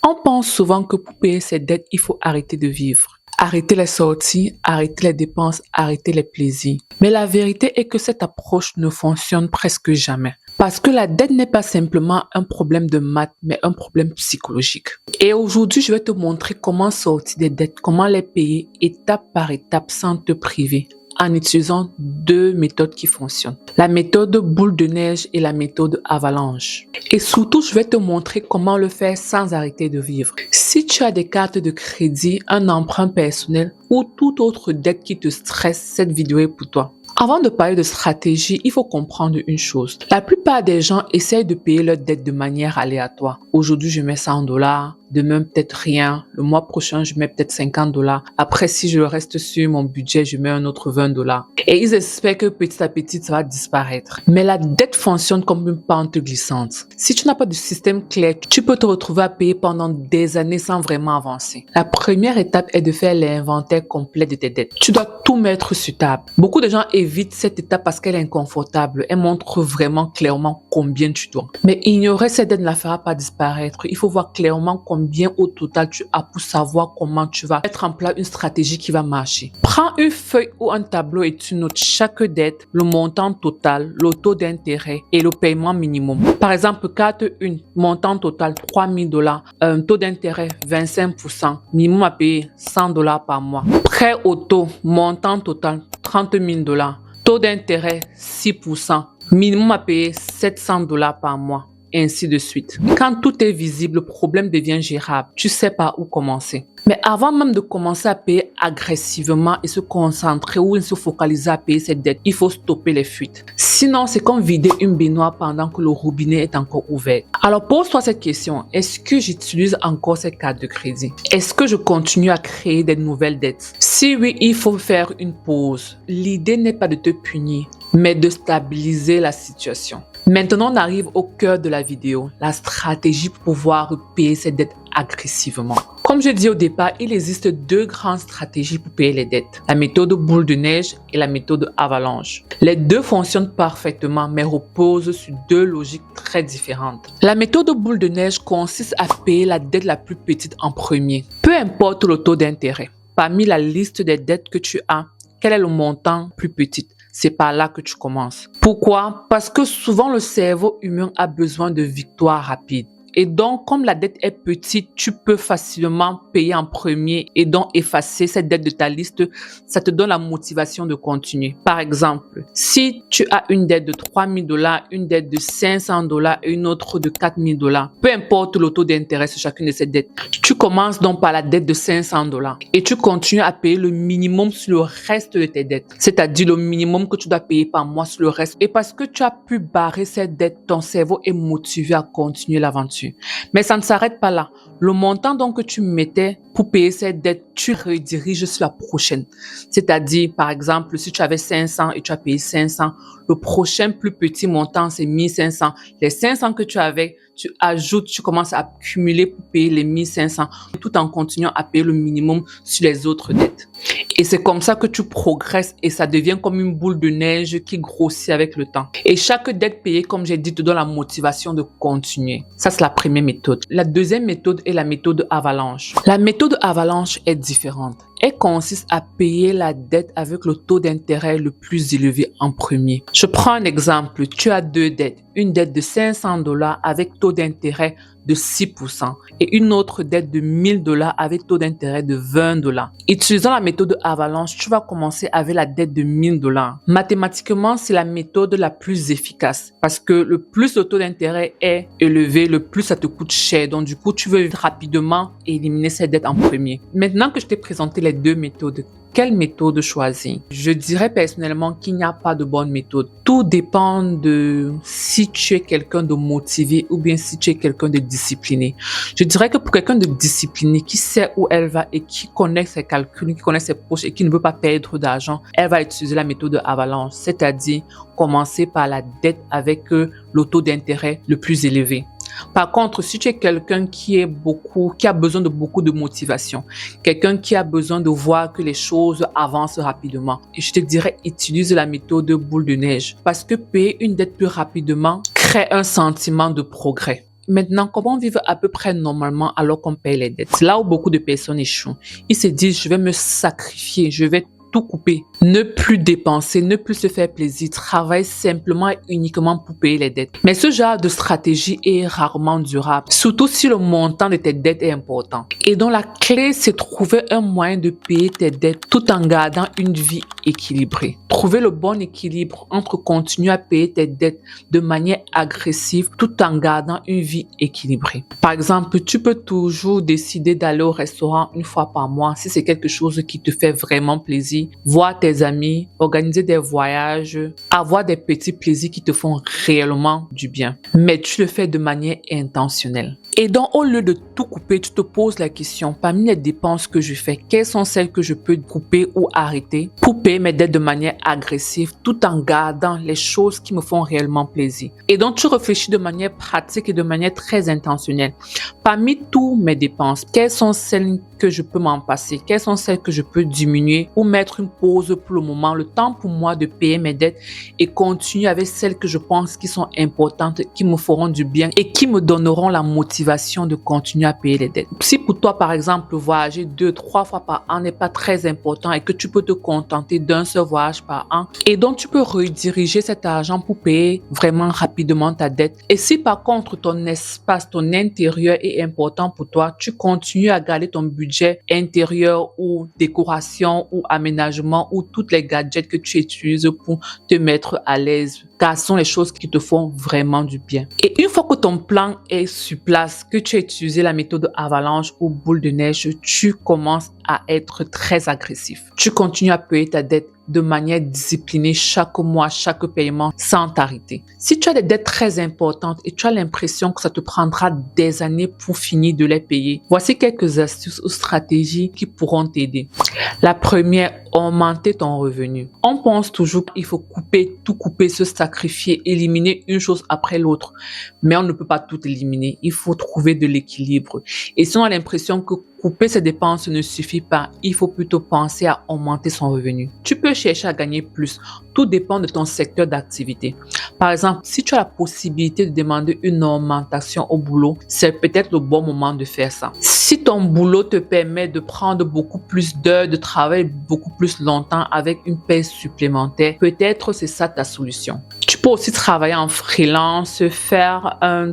On pense souvent que pour payer ses dettes, il faut arrêter de vivre. Arrêter les sorties, arrêter les dépenses, arrêter les plaisirs. Mais la vérité est que cette approche ne fonctionne presque jamais. Parce que la dette n'est pas simplement un problème de maths, mais un problème psychologique. Et aujourd'hui, je vais te montrer comment sortir des dettes, comment les payer étape par étape sans te priver, en utilisant deux méthodes qui fonctionnent. La méthode boule de neige et la méthode avalanche. Et surtout, je vais te montrer comment le faire sans arrêter de vivre. Si tu as des cartes de crédit, un emprunt personnel ou toute autre dette qui te stresse, cette vidéo est pour toi. Avant de parler de stratégie, il faut comprendre une chose. La plupart des gens essayent de payer leurs dettes de manière aléatoire. Aujourd'hui, je mets $100. Demain, peut-être rien. Le mois prochain, je mets peut-être $50. Après, si je reste sur mon budget, je mets un autre $20. Et ils espèrent que petit à petit, ça va disparaître. Mais la dette fonctionne comme une pente glissante. Si tu n'as pas de système clair, tu peux te retrouver à payer pendant des années sans vraiment avancer. La première étape est de faire l'inventaire complet de tes dettes. Tu dois tout mettre sur table. Beaucoup de gens évitent cette étape parce qu'elle est inconfortable. Elle montre vraiment clairement combien tu dois. Mais ignorer cette dette ne la fera pas disparaître. Il faut voir clairement combien au total tu as pour savoir comment tu vas mettre en place une stratégie qui va marcher. Prends une feuille ou un tableau et tu notes chaque dette, le montant total, le taux d'intérêt et le paiement minimum. Par exemple, carte 1, montant total $3000, taux d'intérêt 25%, minimum à payer $100 par mois. Prêt auto, montant total $30 000, taux d'intérêt 6%, minimum à payer $700 par mois. Et ainsi de suite. Quand tout est visible, le problème devient gérable. Tu sais pas où commencer. Mais avant même de commencer à payer agressivement et se concentrer ou se focaliser à payer cette dette, il faut stopper les fuites. Sinon, c'est comme vider une baignoire pendant que le robinet est encore ouvert. Alors pose-toi cette question. Est-ce que j'utilise encore cette carte de crédit? Est-ce que je continue à créer des nouvelles dettes? Si oui, il faut faire une pause. L'idée n'est pas de te punir, mais de stabiliser la situation. Maintenant, on arrive au cœur de la vidéo, la stratégie pour pouvoir payer ses dettes agressivement. Comme je dis au départ, il existe deux grandes stratégies pour payer les dettes. La méthode boule de neige et la méthode avalanche. Les deux fonctionnent parfaitement, mais reposent sur deux logiques très différentes. La méthode boule de neige consiste à payer la dette la plus petite en premier. Peu importe le taux d'intérêt. Parmi la liste des dettes que tu as, quel est le montant plus petit? C'est par là que tu commences. Pourquoi? Parce que souvent le cerveau humain a besoin de victoires rapides. Et donc, comme la dette est petite, tu peux facilement payer en premier et donc effacer cette dette de ta liste. Ça te donne la motivation de continuer. Par exemple, si tu as une dette de $3000, une dette de $500 et une autre de $4000, peu importe le taux d'intérêt sur chacune de ces dettes, tu commences donc par la dette de $500 et tu continues à payer le minimum sur le reste de tes dettes. C'est-à-dire le minimum que tu dois payer par mois sur le reste. Et parce que tu as pu barrer cette dette, ton cerveau est motivé à continuer l'aventure. Mais ça ne s'arrête pas là. Le montant donc que tu mettais pour payer cette dette, tu rediriges sur la prochaine. C'est-à-dire, par exemple, si tu avais 500 et tu as payé 500, le prochain plus petit montant, c'est 1500. Les 500 que tu avais, tu ajoutes, tu commences à accumuler pour payer les 1500, tout en continuant à payer le minimum sur les autres dettes. Et c'est comme ça que tu progresses et ça devient comme une boule de neige qui grossit avec le temps. Et chaque dette payée, comme j'ai dit, te donne la motivation de continuer. Ça, c'est la première méthode. La deuxième méthode est la méthode avalanche. La méthode avalanche est différente. Elle consiste à payer la dette avec le taux d'intérêt le plus élevé en premier. Je prends un exemple. Tu as deux dettes. Une dette de $500 avec taux d'intérêt de 6% et une autre dette de $1000 avec taux d'intérêt de $20. Utilisant la méthode avalanche, tu vas commencer avec la dette de $1000. Mathématiquement, c'est la méthode la plus efficace parce que le plus le taux d'intérêt est élevé, le plus ça te coûte cher. Donc du coup, tu veux rapidement éliminer cette dette en premier. Maintenant que je t'ai présenté les deux méthodes, quelle méthode choisir? Je dirais personnellement qu'il n'y a pas de bonne méthode. Tout dépend de si tu es quelqu'un de motivé ou bien si tu es quelqu'un de discipliné. Je dirais que pour quelqu'un de discipliné qui sait où elle va et qui connaît ses calculs, qui connaît ses poches et qui ne veut pas perdre d'argent, elle va utiliser la méthode avalanche, c'est-à-dire commencer par la dette avec le taux d'intérêt le plus élevé. Par contre, si tu es quelqu'un qui a besoin de beaucoup de motivation, quelqu'un qui a besoin de voir que les choses avancent rapidement, je te dirais utilise la méthode boule de neige parce que payer une dette plus rapidement crée un sentiment de progrès. Maintenant, comment vivre à peu près normalement alors qu'on paye les dettes? C'est là où beaucoup de personnes échouent. Ils se disent, je vais me sacrifier, je vais tout couper, ne plus dépenser, ne plus se faire plaisir, travailler simplement et uniquement pour payer les dettes. Mais ce genre de stratégie est rarement durable, surtout si le montant de tes dettes est important. Et donc la clé, c'est trouver un moyen de payer tes dettes tout en gardant une vie équilibrée. Trouver le bon équilibre entre continuer à payer tes dettes de manière agressive tout en gardant une vie équilibrée. Par exemple, tu peux toujours décider d'aller au restaurant une fois par mois si c'est quelque chose qui te fait vraiment plaisir. Voir tes amis, organiser des voyages, avoir des petits plaisirs qui te font réellement du bien. Mais tu le fais de manière intentionnelle. Et donc, au lieu de tout couper, tu te poses la question, parmi les dépenses que je fais, quelles sont celles que je peux couper ou arrêter pour payer mes dettes de manière agressive tout en gardant les choses qui me font réellement plaisir. Et donc, tu réfléchis de manière pratique et de manière très intentionnelle. Parmi toutes mes dépenses, quelles sont celles que je peux m'en passer? Quelles sont celles que je peux diminuer ou mettre une pause pour le moment, le temps pour moi de payer mes dettes et continuer avec celles que je pense qui sont importantes, qui me feront du bien et qui me donneront la motivation de continuer à payer les dettes. Si pour toi, par exemple, voyager 2-3 fois par an n'est pas très important et que tu peux te contenter d'un seul voyage par an et donc tu peux rediriger cet argent pour payer vraiment rapidement ta dette. Et si par contre ton espace, ton intérieur est important pour toi, tu continues à garder ton budget intérieur ou décoration ou aménagement ou toutes les gadgets que tu utilises pour te mettre à l'aise, car ce sont les choses qui te font vraiment du bien. Et une fois que ton plan est sur place, que tu as utilisé la méthode avalanche ou boule de neige, tu commences à être très agressif. Tu continues à payer ta dette de manière disciplinée chaque mois, chaque paiement, sans t'arrêter. Si tu as des dettes très importantes et tu as l'impression que ça te prendra des années pour finir de les payer, voici quelques astuces ou stratégies qui pourront t'aider. La première, augmenter ton revenu. On pense toujours qu'il faut tout couper, se sacrifier, éliminer une chose après l'autre. Mais on ne peut pas tout éliminer. Il faut trouver de l'équilibre. Et si on a l'impression que couper ses dépenses ne suffit pas, il faut plutôt penser à augmenter son revenu. Tu peux chercher à gagner plus. Tout dépend de ton secteur d'activité. Par exemple, si tu as la possibilité de demander une augmentation au boulot, c'est peut-être le bon moment de faire ça. Si ton boulot te permet de prendre beaucoup plus d'heures, de travailler beaucoup plus longtemps avec une paie supplémentaire, peut-être c'est ça ta solution. Tu peux aussi travailler en freelance,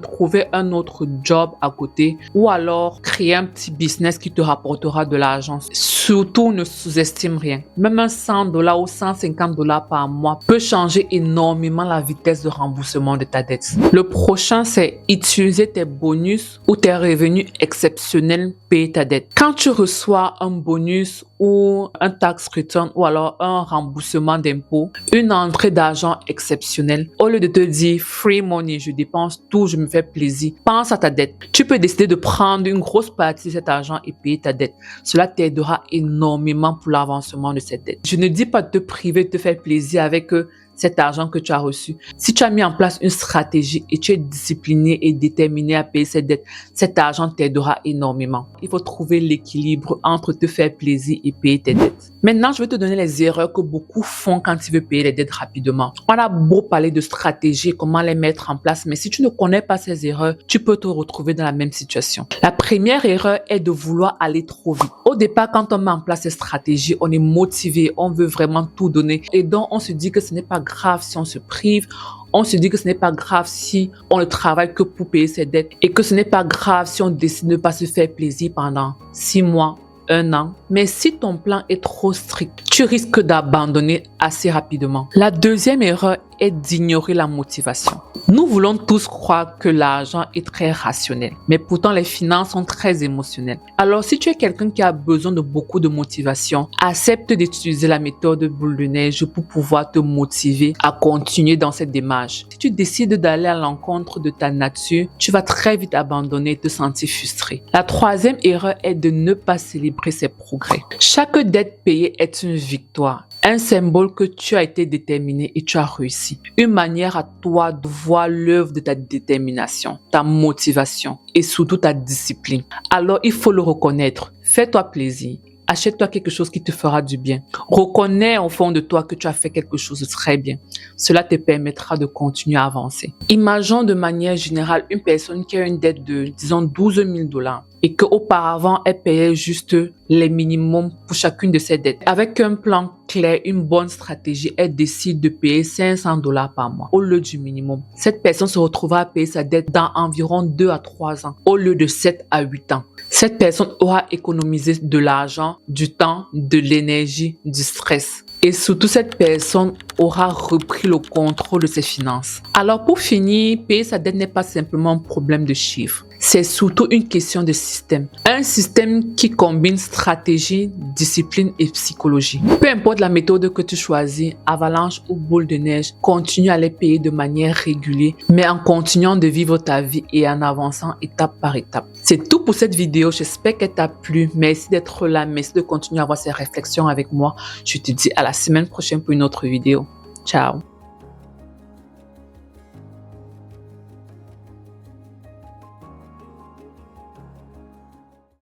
trouver un autre job à côté ou alors créer un petit business qui te rapportera de l'argent. Surtout, ne sous-estime rien. Même un $100 ou $150 par mois peut changer énormément la vitesse de remboursement de ta dette. Le prochain, c'est utiliser tes bonus ou tes revenus exceptionnels pour payer ta dette. Quand tu reçois un bonus ou un tax return ou alors un remboursement d'impôt, une entrée d'argent exceptionnelle, au lieu de te dire free money, je dépense tout, je me fais plaisir, pense à ta dette. Tu peux décider de prendre une grosse partie de cet argent et payer ta dette. Cela t'aidera énormément pour l'avancement de cette dette. Je ne dis pas de te priver de te faire plaisir avec cet argent que tu as reçu. Si tu as mis en place une stratégie et tu es discipliné et déterminé à payer cette dette, cet argent t'aidera énormément. Il faut trouver l'équilibre entre te faire plaisir et payer tes dettes. Maintenant, je vais te donner les erreurs que beaucoup font quand ils veulent payer les dettes rapidement. On a beau parler de stratégie, comment les mettre en place, mais si tu ne connais pas ces erreurs, tu peux te retrouver dans la même situation. La première erreur est de vouloir aller trop vite. Au départ, quand on met en place ces stratégies, on est motivé, on veut vraiment tout donner et donc on se dit que ce n'est pas grave si on se prive, on se dit que ce n'est pas grave si on ne travaille que pour payer ses dettes et que ce n'est pas grave si on décide de ne pas se faire plaisir pendant 6 mois, 1 an. Mais si ton plan est trop strict, tu risques d'abandonner assez rapidement. La deuxième erreur est d'ignorer la motivation. Nous voulons tous croire que l'argent est très rationnel, mais pourtant les finances sont très émotionnelles. Alors si tu es quelqu'un qui a besoin de beaucoup de motivation, accepte d'utiliser la méthode boule de neige pour pouvoir te motiver à continuer dans cette démarche. Si tu décides d'aller à l'encontre de ta nature, tu vas très vite abandonner et te sentir frustré. La troisième erreur est de ne pas célébrer ses progrès. Chaque dette payée est une victoire, un symbole que tu as été déterminé et tu as réussi. Une manière à toi de voir l'œuvre de ta détermination, ta motivation et surtout ta discipline. Alors il faut le reconnaître. Fais-toi plaisir. Achète-toi quelque chose qui te fera du bien. Reconnais au fond de toi que tu as fait quelque chose de très bien. Cela te permettra de continuer à avancer. Imaginons de manière générale une personne qui a une dette de, disons, 12 000 $ et qu'auparavant, elle payait juste les minimums pour chacune de ses dettes. Avec un plan clair, une bonne stratégie, elle décide de payer 500 $ par mois au lieu du minimum. Cette personne se retrouvera à payer sa dette dans environ 2 à 3 ans au lieu de 7 à 8 ans. Cette personne aura économisé de l'argent, du temps, de l'énergie, du stress. Et surtout, cette personne aura repris le contrôle de ses finances. Alors pour finir, payer sa dette n'est pas simplement un problème de chiffres. C'est surtout une question de système. Un système qui combine stratégie, discipline et psychologie. Peu importe la méthode que tu choisis, avalanche ou boule de neige, continue à les payer de manière régulière, mais en continuant de vivre ta vie et en avançant étape par étape. C'est tout pour cette vidéo. J'espère qu'elle t'a plu. Merci d'être là. Merci de continuer à avoir ces réflexions avec moi. Je te dis à la semaine prochaine pour une autre vidéo. Ciao.